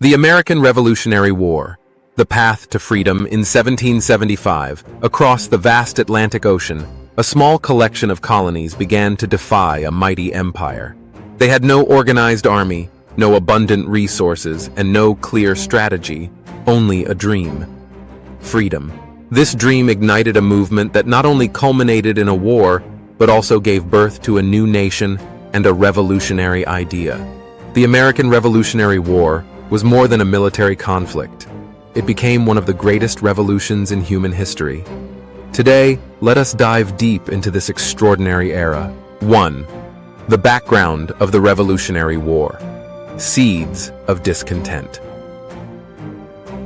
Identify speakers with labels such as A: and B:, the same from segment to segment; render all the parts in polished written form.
A: The American Revolutionary War, the path to freedom. In 1775, across the vast Atlantic Ocean, a small collection of colonies began to defy a mighty empire. They had no organized army, no abundant resources, and no clear strategy, only a dream. Freedom. This dream ignited a movement that not only culminated in a war, but also gave birth to a new nation and a revolutionary idea. The American Revolutionary War was more than a military conflict. It became one of the greatest revolutions in human history. Today, let us dive deep into this extraordinary era. 1. The background of the Revolutionary War. Seeds of discontent.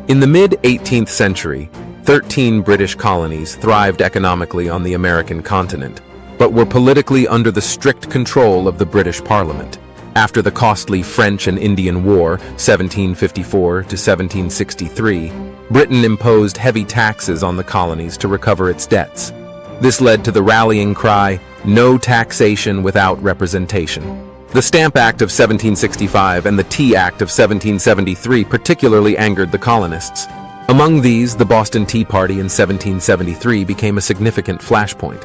A: In the mid-18th century, 13 British colonies thrived economically on the American continent, but were politically under the strict control of the British Parliament. After the costly French and Indian War, 1754 to 1763, Britain imposed heavy taxes on the colonies to recover its debts. This led to the rallying cry, "No taxation without representation." The Stamp Act of 1765 and the Tea Act of 1773 particularly angered the colonists. Among these, the Boston Tea Party in 1773 became a significant flashpoint.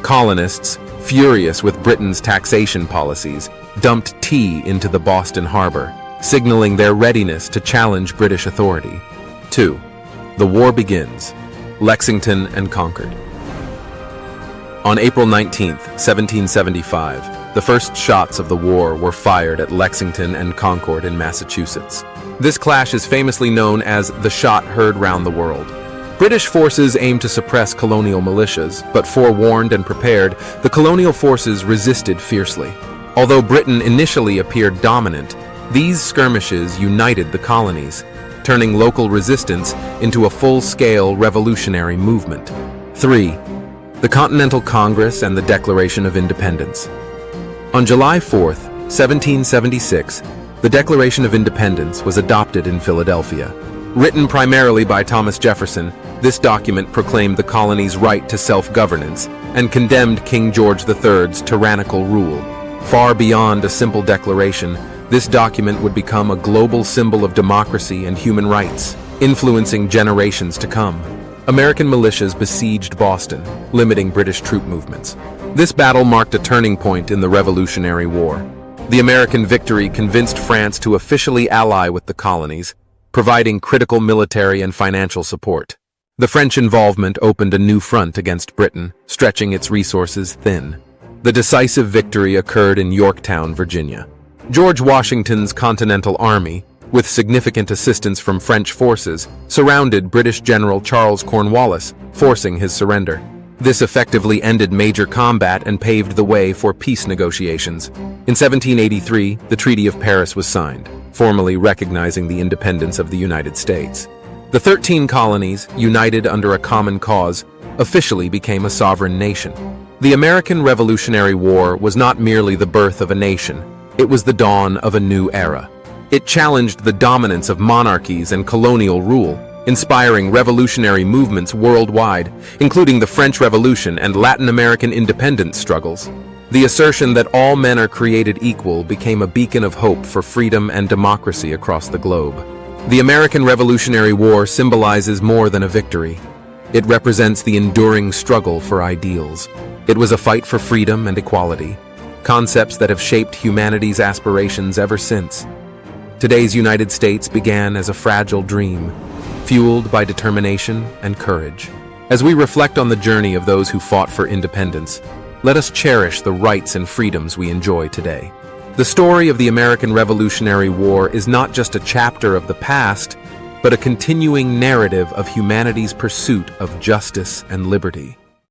A: Colonists, furious with Britain's taxation policies, dumped tea into the Boston harbor, signaling their readiness to challenge British authority. 2. The war begins. Lexington and Concord. On April 19, 1775, the first shots of the war were fired at Lexington and Concord in Massachusetts. This clash is famously known as the shot heard round the world. British forces aimed to suppress colonial militias, but forewarned and prepared, the colonial forces resisted fiercely. Although Britain initially appeared dominant, these skirmishes united the colonies, turning local resistance into a full-scale revolutionary movement. 3. The Continental Congress and the Declaration of Independence. On July 4, 1776, the Declaration of Independence was adopted in Philadelphia. Written primarily by Thomas Jefferson, this document proclaimed the colony's right to self-governance and condemned King George III's tyrannical rule. Far beyond a simple declaration, this document would become a global symbol of democracy and human rights, influencing generations to come. American militias besieged Boston, limiting British troop movements. This battle marked a turning point in the Revolutionary War. The American victory convinced France to officially ally with the colonies, providing critical military and financial support. The French involvement opened a new front against Britain, stretching its resources thin. The decisive victory occurred in Yorktown, Virginia. George Washington's Continental Army, with significant assistance from French forces, surrounded British General Charles Cornwallis, forcing his surrender. This effectively ended major combat and paved the way for peace negotiations. In 1783, the Treaty of Paris was signed, formally recognizing the independence of the United States. The 13 colonies, united under a common cause, officially became a sovereign nation. The American Revolutionary War was not merely the birth of a nation, it was the dawn of a new era. It challenged the dominance of monarchies and colonial rule, inspiring revolutionary movements worldwide, including the French Revolution and Latin American independence struggles. The assertion that all men are created equal became a beacon of hope for freedom and democracy across the globe. The American Revolutionary War symbolizes more than a victory. It represents the enduring struggle for ideals. It was a fight for freedom and equality, concepts that have shaped humanity's aspirations ever since. Today's United States began as a fragile dream, fueled by determination and courage. As we reflect on the journey of those who fought for independence, let us cherish the rights and freedoms we enjoy today. The story of the American Revolutionary War is not just a chapter of the past, but a continuing narrative of humanity's pursuit of justice and liberty.